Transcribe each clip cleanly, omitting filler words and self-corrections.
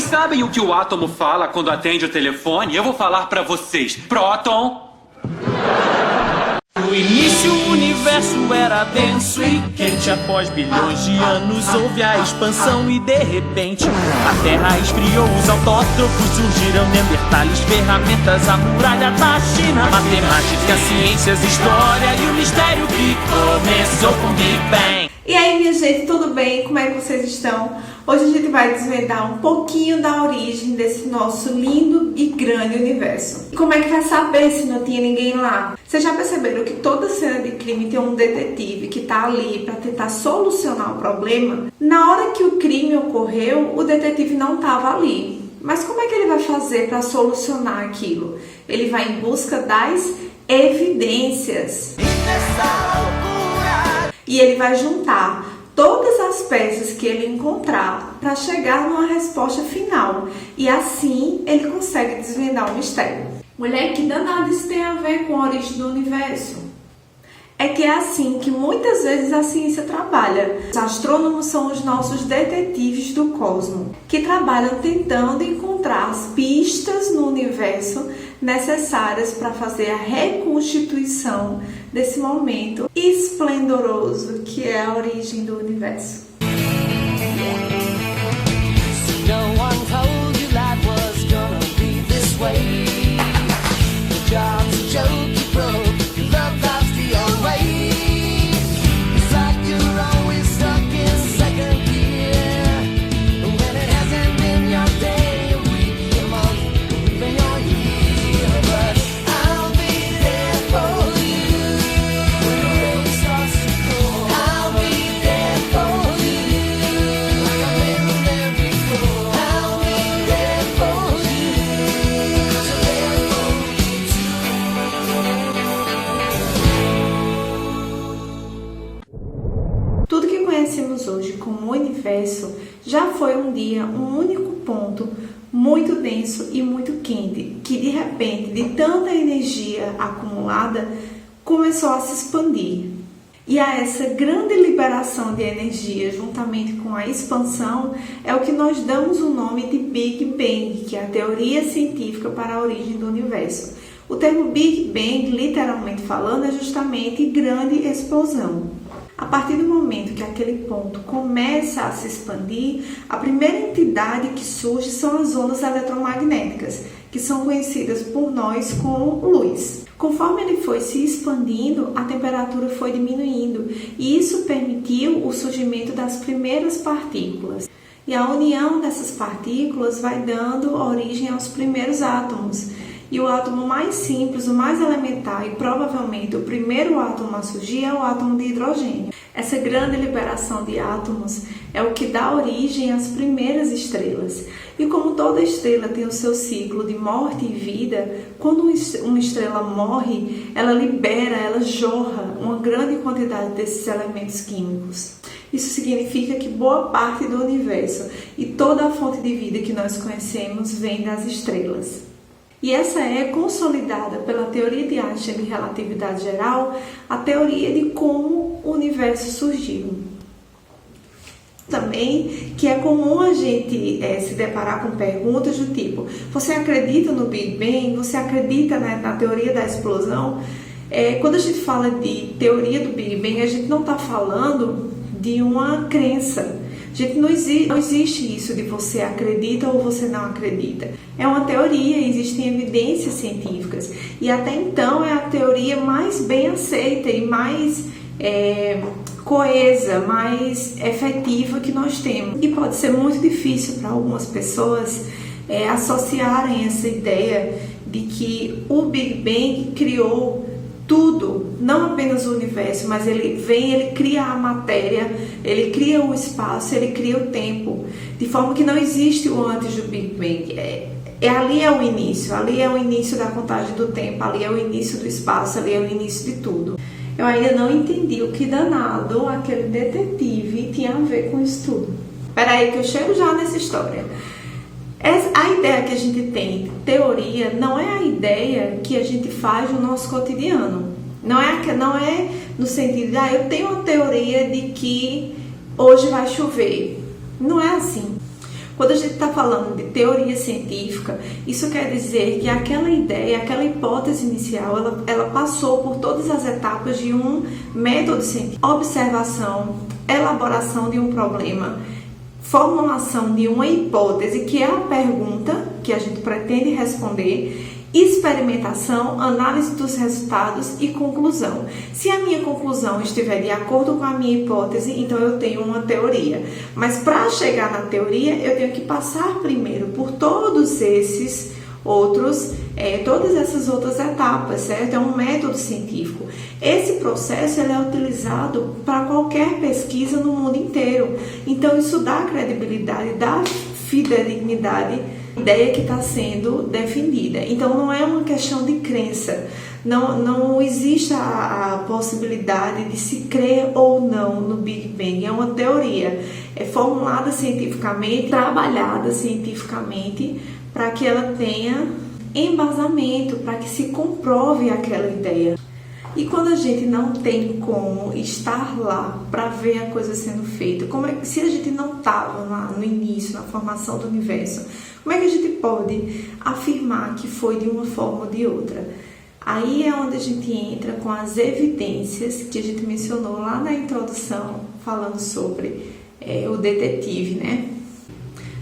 sabem o que o átomo fala quando atende o telefone? Eu vou falar pra vocês. Próton. No início o universo era denso e quente. Após bilhões de anos houve a expansão e de repente a Terra esfriou, os autótrofos surgiram, neandertais, ferramentas, a muralha da China, matemática, ciências, história e o mistério que começou com Big Bang. E aí, minha gente, tudo bem? Como é que vocês estão? Hoje a gente vai desvendar um pouquinho da origem desse nosso lindo e grande universo. E como é que vai saber se não tinha ninguém lá? Vocês já perceberam que toda cena de crime tem um detetive que tá ali para tentar solucionar o problema? Na hora que o crime ocorreu, o detetive não estava ali. Mas como é que ele vai fazer para solucionar aquilo? Ele vai em busca das evidências. E ele vai juntar todas as peças que ele encontrar para chegar numa resposta final. E assim ele consegue desvendar o mistério. Mulher, que danado isso tem a ver com a origem do universo? É que é assim que muitas vezes a ciência trabalha. Os astrônomos são os nossos detetives do cosmos, que trabalham tentando encontrar as pistas no universo necessárias para fazer a reconstituição desse momento esplendoroso que é a origem do universo. Tudo que conhecemos hoje como universo já foi um dia um único ponto muito denso e muito quente, que de repente, de tanta energia acumulada, começou a se expandir. E a essa grande liberação de energia, juntamente com a expansão, é o que nós damos o nome de Big Bang, que é a teoria científica para a origem do universo. O termo Big Bang, literalmente falando, é justamente grande explosão. A partir do momento que aquele ponto começa a se expandir, a primeira entidade que surge são as ondas eletromagnéticas, que são conhecidas por nós como luz. Conforme ele foi se expandindo, a temperatura foi diminuindo e isso permitiu o surgimento das primeiras partículas. E a união dessas partículas vai dando origem aos primeiros átomos. E o átomo mais simples, o mais elementar e provavelmente o primeiro átomo a surgir é o átomo de hidrogênio. Essa grande liberação de átomos é o que dá origem às primeiras estrelas. E como toda estrela tem o seu ciclo de morte e vida, quando uma estrela morre, ela libera, ela jorra uma grande quantidade desses elementos químicos. Isso significa que boa parte do universo e toda a fonte de vida que nós conhecemos vem das estrelas. E essa é consolidada pela teoria de Einstein de relatividade geral, a teoria de como o universo surgiu. Também que é comum a gente se deparar com perguntas do tipo: você acredita no Big Bang? Você acredita na teoria da explosão? Quando a gente fala de teoria do Big Bang, a gente não está falando de uma crença. Gente, não existe isso de você acredita ou você não acredita. É uma teoria, existem evidências científicas. E até então é a teoria mais bem aceita e mais coesa, mais efetiva que nós temos. E pode ser muito difícil para algumas pessoas associarem essa ideia de que o Big Bang criou tudo, não apenas o universo, mas ele cria a matéria, ele cria o espaço, ele cria o tempo, de forma que não existe o antes do Big Bang. Ali é o início da contagem do tempo, ali é o início do espaço, ali é o início de tudo. Eu ainda não entendi o que danado aquele detetive tinha a ver com isso tudo. Peraí que eu chego já nessa história. A ideia que a gente tem, teoria, não é a ideia que a gente faz no nosso cotidiano. Não é no sentido de, eu tenho uma teoria de que hoje vai chover. Não é assim. Quando a gente está falando de teoria científica, isso quer dizer que aquela ideia, aquela hipótese inicial, ela passou por todas as etapas de um método científico. Observação, elaboração de um problema, formulação de uma hipótese, que é a pergunta que a gente pretende responder, experimentação, análise dos resultados e conclusão. Se a minha conclusão estiver de acordo com a minha hipótese, então eu tenho uma teoria. Mas para chegar na teoria, eu tenho que passar primeiro por todos esses outros, todas essas outras etapas, certo? É um método científico. Esse processo ele é utilizado para qualquer pesquisa no mundo inteiro. Então isso dá credibilidade, dá fidedignidade ideia que está sendo defendida. Então não é uma questão de crença, não existe a possibilidade de se crer ou não no Big Bang. É uma teoria, é formulada cientificamente, trabalhada cientificamente para que ela tenha embasamento, para que se comprove aquela ideia. E quando a gente não tem como estar lá para ver a coisa sendo feita, se a gente não estava lá no início, na formação do universo, como é que a gente pode afirmar que foi de uma forma ou de outra? Aí é onde a gente entra com as evidências que a gente mencionou lá na introdução, falando sobre o detetive, né?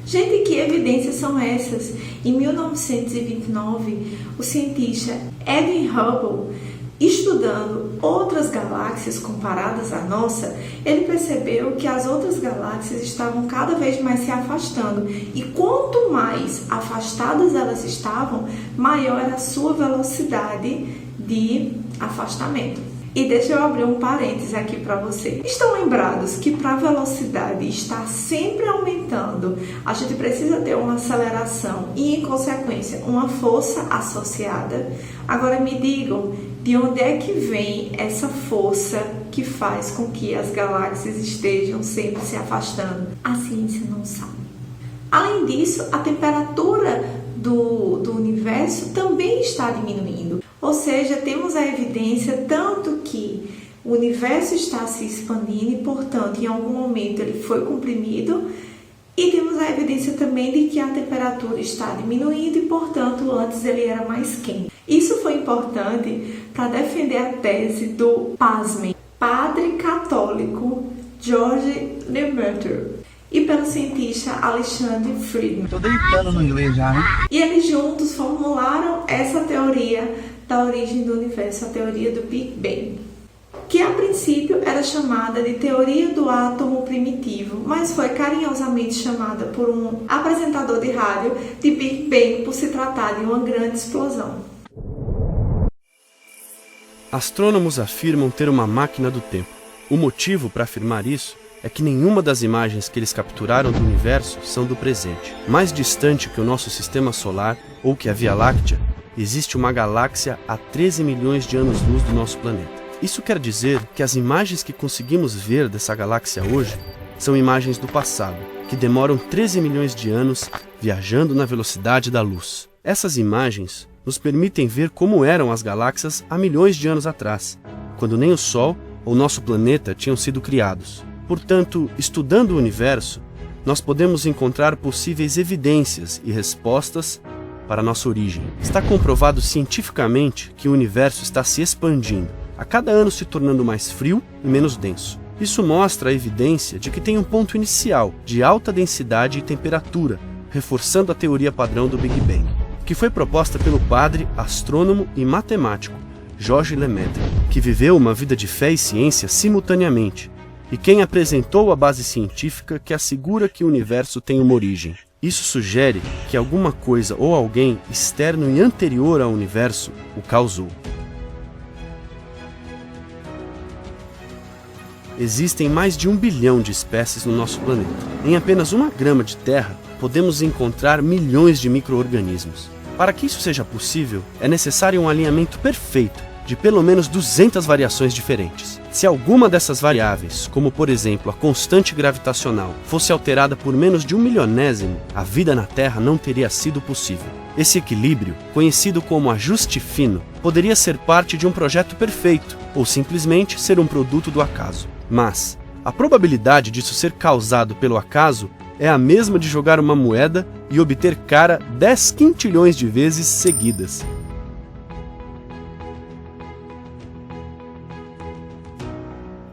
Gente, que evidências são essas? Em 1929, o cientista Edwin Hubble, estudando outras galáxias comparadas à nossa, ele percebeu que as outras galáxias estavam cada vez mais se afastando. E quanto mais afastadas elas estavam, maior era a sua velocidade de afastamento. E deixa eu abrir um parênteses aqui para você. Estão lembrados que para a velocidade estar sempre aumentando, a gente precisa ter uma aceleração e, em consequência, uma força associada? Agora me digam, de onde é que vem essa força que faz com que as galáxias estejam sempre se afastando? A ciência não sabe. Além disso, a temperatura do universo também está diminuindo. Ou seja, temos a evidência tanto que o universo está se expandindo e, portanto, em algum momento ele foi comprimido, e temos a evidência também de que a temperatura está diminuindo e, portanto, antes ele era mais quente. Isso foi importante para defender a tese do, pasmem, padre católico George Lemaitre e pelo cientista Alexander Friedman. Tô deitando no inglês já, né? E eles juntos formularam essa teoria da origem do universo, a teoria do Big Bang, que a princípio era chamada de teoria do átomo primitivo, mas foi carinhosamente chamada por um apresentador de rádio de Big Bang por se tratar de uma grande explosão. Astrônomos afirmam ter uma máquina do tempo. O motivo para afirmar isso é que nenhuma das imagens que eles capturaram do universo são do presente. Mais distante que o nosso sistema solar ou que a Via Láctea, existe uma galáxia a 13 milhões de anos-luz do nosso planeta. Isso quer dizer que as imagens que conseguimos ver dessa galáxia hoje são imagens do passado, que demoram 13 milhões de anos viajando na velocidade da luz. Essas imagens nos permitem ver como eram as galáxias há milhões de anos atrás, quando nem o Sol ou nosso planeta tinham sido criados. Portanto, estudando o universo, nós podemos encontrar possíveis evidências e respostas para nossa origem. Está comprovado cientificamente que o universo está se expandindo, a cada ano se tornando mais frio e menos denso. Isso mostra a evidência de que tem um ponto inicial de alta densidade e temperatura, reforçando a teoria padrão do Big Bang, que foi proposta pelo padre, astrônomo e matemático George Lemaitre, que viveu uma vida de fé e ciência simultaneamente, e quem apresentou a base científica que assegura que o universo tem uma origem. Isso sugere que alguma coisa ou alguém externo e anterior ao universo o causou. Existem mais de 1 bilhão de espécies no nosso planeta. Em apenas 1 grama de terra, podemos encontrar milhões de micro-organismos. Para que isso seja possível, é necessário um alinhamento perfeito de pelo menos 200 variações diferentes. Se alguma dessas variáveis, como por exemplo a constante gravitacional, fosse alterada por menos de 1 milionésimo, a vida na Terra não teria sido possível. Esse equilíbrio, conhecido como ajuste fino, poderia ser parte de um projeto perfeito, ou simplesmente ser um produto do acaso. Mas a probabilidade disso ser causado pelo acaso é a mesma de jogar uma moeda e obter cara 10 quintilhões de vezes seguidas.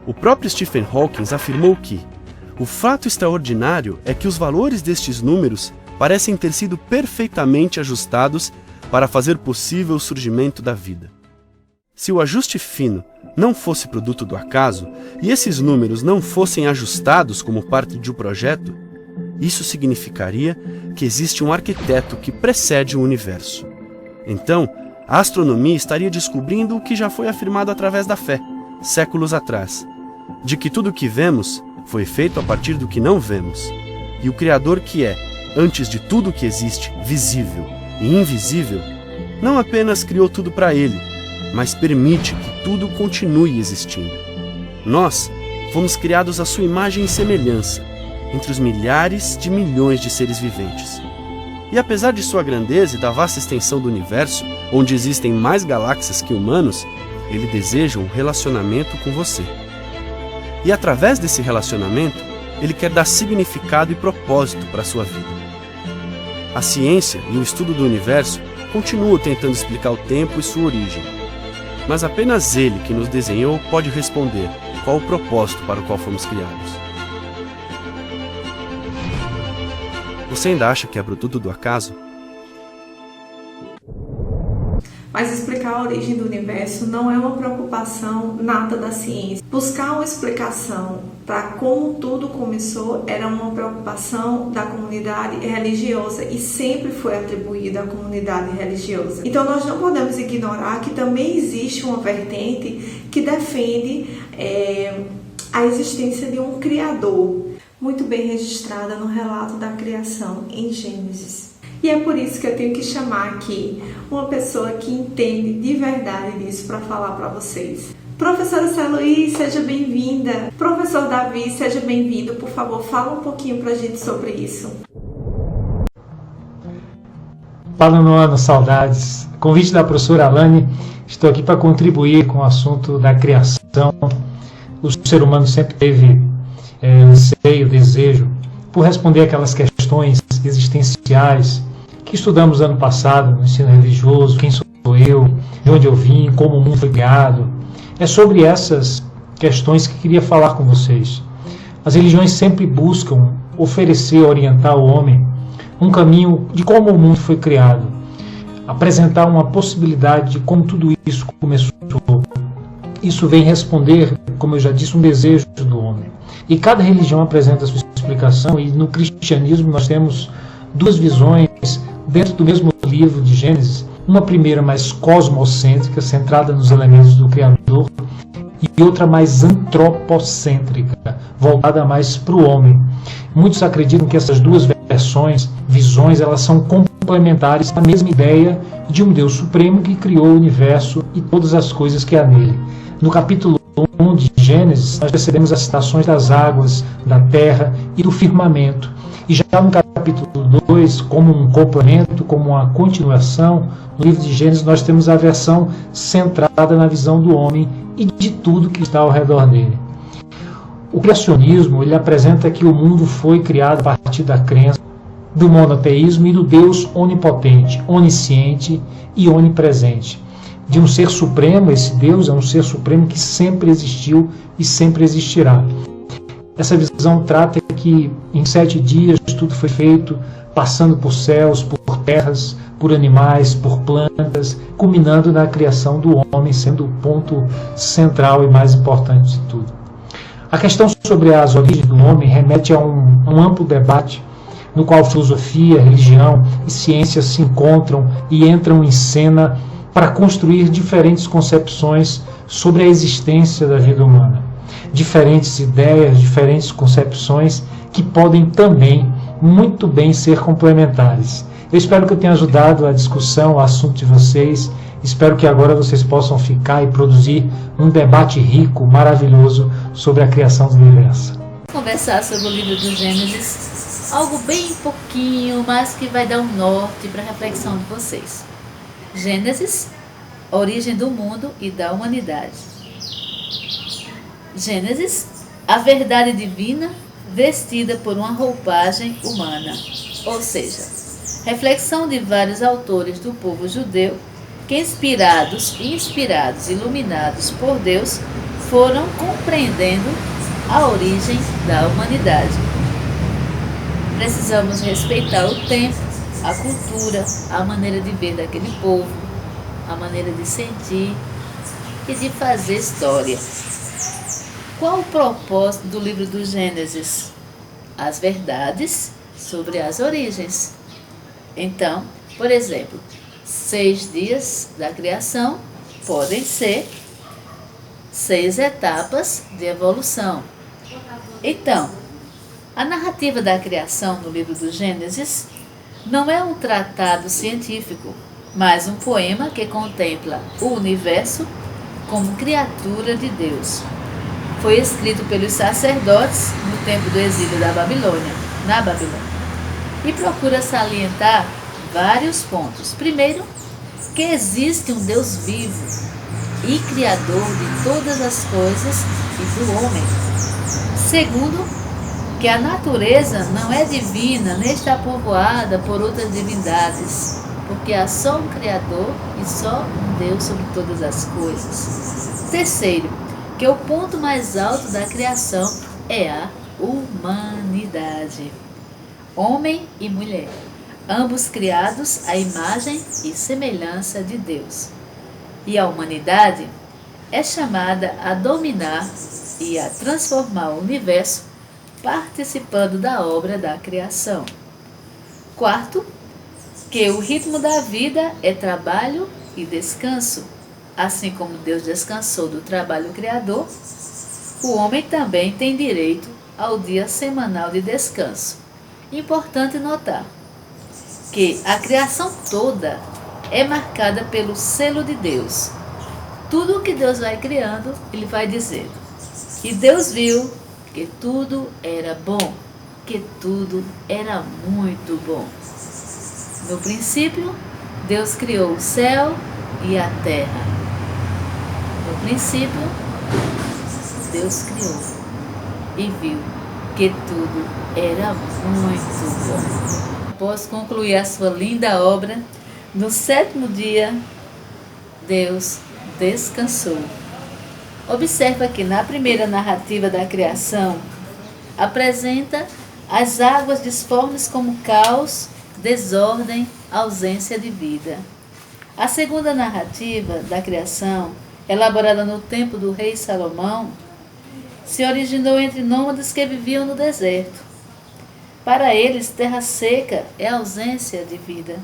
O próprio Stephen Hawking afirmou que o fato extraordinário é que os valores destes números parecem ter sido perfeitamente ajustados para fazer possível o surgimento da vida. Se o ajuste fino não fosse produto do acaso e esses números não fossem ajustados como parte de um projeto, isso significaria que existe um arquiteto que precede o universo. Então, a astronomia estaria descobrindo o que já foi afirmado através da fé, séculos atrás, de que tudo o que vemos foi feito a partir do que não vemos, e o Criador que é, antes de tudo o que existe, visível e invisível, não apenas criou tudo para ele, mas permite que tudo continue existindo. Nós fomos criados à sua imagem e semelhança, entre os milhares de milhões de seres viventes. E apesar de sua grandeza e da vasta extensão do universo, onde existem mais galáxias que humanos, ele deseja um relacionamento com você. E através desse relacionamento, ele quer dar significado e propósito para a sua vida. A ciência e o estudo do universo continuam tentando explicar o tempo e sua origem. Mas apenas ele que nos desenhou pode responder qual o propósito para o qual fomos criados. Você ainda acha que é produto do acaso? Mas explicar a origem do universo não é uma preocupação nata da ciência. Buscar uma explicação para como tudo começou era uma preocupação da comunidade religiosa e sempre foi atribuída à comunidade religiosa. Então nós não podemos ignorar que também existe uma vertente que defende a existência de um Criador, muito bem registrada no relato da criação em Gênesis. E é por isso que eu tenho que chamar aqui uma pessoa que entende de verdade disso para falar para vocês. Professora Celuí, seja bem-vinda. Professor Davi, seja bem-vindo. Por favor, fala um pouquinho para a gente sobre isso. Fala, Noana, saudades. Convite da professora Alane, estou aqui para contribuir com o assunto da criação. O ser humano sempre teve o anseio, o desejo por responder aquelas questões existenciais que estudamos ano passado no ensino religioso: quem sou eu, de onde eu vim, como o mundo foi criado. É sobre essas questões que queria falar com vocês. As religiões sempre buscam oferecer, orientar o homem um caminho de como o mundo foi criado, apresentar uma possibilidade de como tudo isso começou. Isso vem responder, como eu já disse, um desejo do homem. E cada religião apresenta a sua explicação, e no cristianismo nós temos duas visões dentro do mesmo livro de Gênesis. Uma primeira mais cosmocêntrica, centrada nos elementos do Criador, e outra mais antropocêntrica, voltada mais para o homem. Muitos acreditam que essas duas visões, elas são complementares da mesma ideia de um Deus supremo que criou o universo e todas as coisas que há nele. No capítulo 1 de Gênesis, nós recebemos as citações das águas, da terra e do firmamento. E já no capítulo 2, como um complemento, como uma continuação, no livro de Gênesis nós temos a versão centrada na visão do homem e de tudo que está ao redor dele. O criacionismo, ele apresenta que o mundo foi criado a partir da crença do monoteísmo e do Deus onipotente, onisciente e onipresente. De um ser supremo, esse Deus é um ser supremo que sempre existiu e sempre existirá. Essa visão trata que em 7 dias tudo foi feito, passando por céus, por terras, por animais, por plantas, culminando na criação do homem, sendo o ponto central e mais importante de tudo. A questão sobre as origens do homem remete a um amplo debate no qual filosofia, religião e ciência se encontram e entram em cena para construir diferentes concepções sobre a existência da vida humana. Diferentes ideias, diferentes concepções que podem também muito bem ser complementares. Eu espero que eu tenha ajudado a discussão, o assunto de vocês. Espero que agora vocês possam ficar e produzir um debate rico, maravilhoso sobre a criação do universo. Conversar sobre o livro do Gênesis, algo bem pouquinho, mas que vai dar um norte para a reflexão de vocês. Gênesis, origem do mundo e da humanidade. Gênesis, a verdade divina vestida por uma roupagem humana, ou seja, reflexão de vários autores do povo judeu que, inspirados, iluminados por Deus, foram compreendendo a origem da humanidade. Precisamos respeitar o tempo, a cultura, a maneira de ver daquele povo, a maneira de sentir e de fazer história. Qual o propósito do livro do Gênesis? As verdades sobre as origens. Então, por exemplo, 6 dias da criação podem ser 6 etapas de evolução. Então, a narrativa da criação no livro do Gênesis não é um tratado científico, mas um poema que contempla o universo como criatura de Deus. Foi escrito pelos sacerdotes no tempo do exílio na Babilônia, e procura salientar vários pontos. Primeiro, que existe um Deus vivo e criador de todas as coisas e do homem. Segundo, que a natureza não é divina nem está povoada por outras divindades, porque há só um Criador e só um Deus sobre todas as coisas. Terceiro, que o ponto mais alto da criação é a humanidade. Homem e mulher, ambos criados à imagem e semelhança de Deus. E a humanidade é chamada a dominar e a transformar o universo, participando da obra da criação. Quarto, que o ritmo da vida é trabalho e descanso. Assim como Deus descansou do trabalho criador, o homem também tem direito ao dia semanal de descanso. Importante notar que a criação toda é marcada pelo selo de Deus. Tudo o que Deus vai criando, Ele vai dizendo: e Deus viu que tudo era bom, que tudo era muito bom. No princípio, Deus criou o céu e a terra. No princípio, Deus criou e viu que tudo era muito bom. Após concluir a sua linda obra, no 7º dia, Deus descansou. Observa que na primeira narrativa da criação, apresenta as águas disformes como caos, desordem, ausência de vida. A segunda narrativa da criação, elaborada no tempo do rei Salomão, se originou entre nômades que viviam no deserto. Para eles, terra seca é ausência de vida.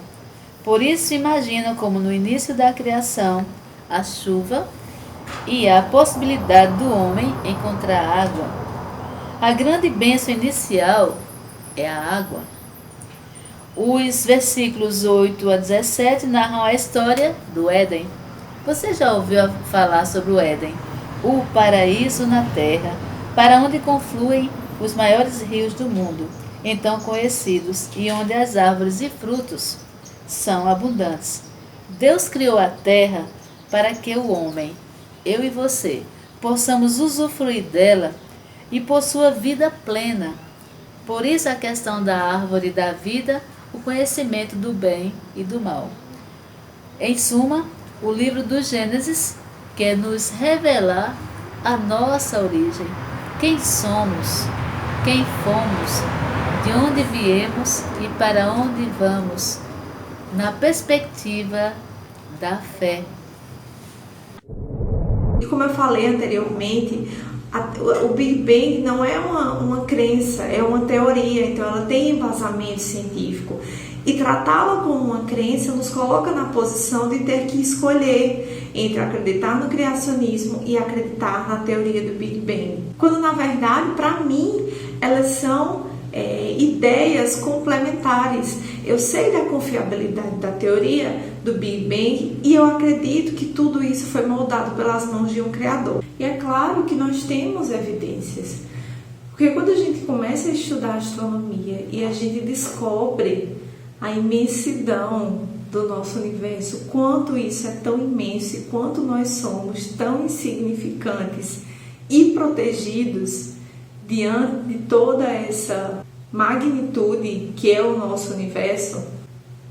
Por isso imaginam como no início da criação, a chuva e a possibilidade do homem encontrar água. A grande bênção inicial é a água. Os versículos 8 a 17 narram a história do Éden. Você já ouviu falar sobre o Éden? O paraíso na terra, para onde confluem os maiores rios do mundo, então conhecidos, e onde as árvores e frutos são abundantes. Deus criou a terra para que o homem, eu e você, possamos usufruir dela e possua vida plena. Por isso a questão da árvore da vida, o conhecimento do bem e do mal. Em suma, o livro do Gênesis quer nos revelar a nossa origem, quem somos, quem fomos, de onde viemos e para onde vamos, na perspectiva da fé. E como eu falei anteriormente, o Big Bang não é uma crença, é uma teoria, então ela tem embasamento científico. E tratá-la como uma crença nos coloca na posição de ter que escolher entre acreditar no criacionismo e acreditar na teoria do Big Bang. Quando, na verdade, para mim, elas são ideias complementares. Eu sei da confiabilidade da teoria do Big Bang e eu acredito que tudo isso foi moldado pelas mãos de um criador. E é claro que nós temos evidências, porque quando a gente começa a estudar astronomia e a gente descobre a imensidão do nosso universo, quanto isso é tão imenso e quanto nós somos tão insignificantes e protegidos, diante de toda essa magnitude que é o nosso universo,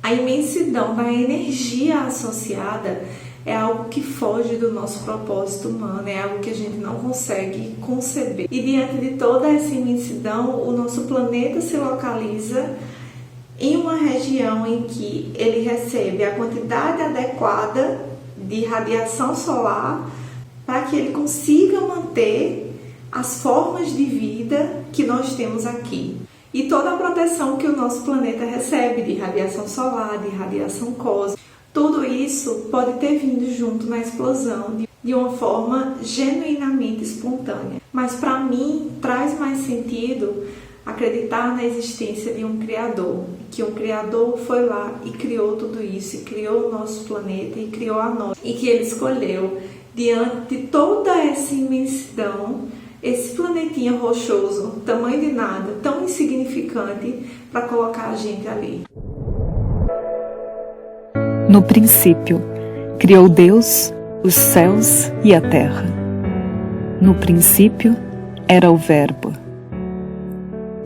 a imensidão da energia associada é algo que foge do nosso propósito humano, é algo que a gente não consegue conceber. E diante de toda essa imensidão, o nosso planeta se localiza em uma região em que ele recebe a quantidade adequada de radiação solar para que ele consiga manter as formas de vida que nós temos aqui. E toda a proteção que o nosso planeta recebe de radiação solar, de radiação cósmica, tudo isso pode ter vindo junto na explosão de uma forma genuinamente espontânea. Mas para mim traz mais sentido acreditar na existência de um Criador, que um Criador foi lá e criou tudo isso, e criou o nosso planeta e criou a nós, e que Ele escolheu, diante de toda essa imensidão, esse planetinha rochoso, tamanho de nada, tão insignificante, para colocar a gente ali. No princípio, criou Deus os céus e a terra. No princípio era o Verbo.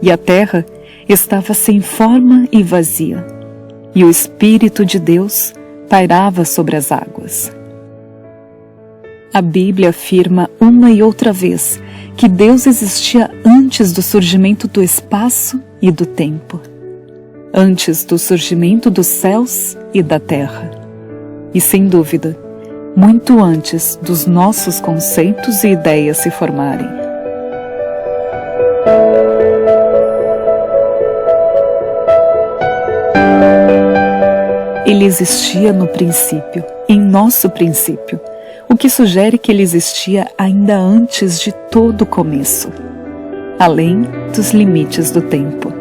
E a terra estava sem forma e vazia, e o Espírito de Deus pairava sobre as águas. A Bíblia afirma uma e outra vez que Deus existia antes do surgimento do espaço e do tempo, antes do surgimento dos céus e da terra, e sem dúvida, muito antes dos nossos conceitos e ideias se formarem. Ele existia no princípio, em nosso princípio, o que sugere que ele existia ainda antes de todo o começo, além dos limites do tempo.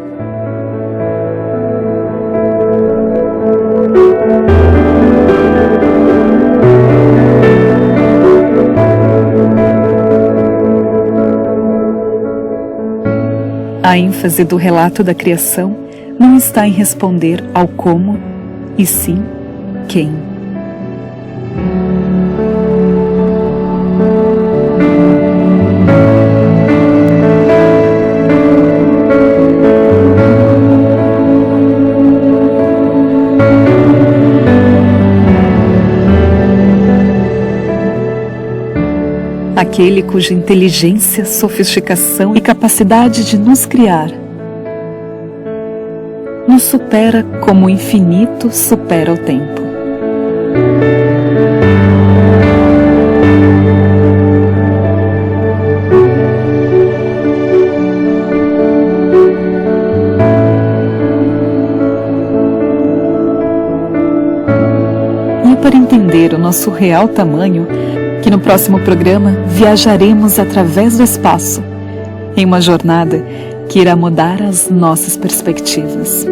A ênfase do relato da criação não está em responder ao como, e sim quem. Aquele cuja inteligência, sofisticação e capacidade de nos criar nos supera como o infinito supera o tempo. E é para entender o nosso real tamanho que no próximo programa viajaremos através do espaço, em uma jornada que irá mudar as nossas perspectivas.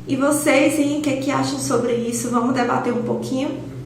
E vocês, hein, o que acham sobre isso? Vamos debater um pouquinho?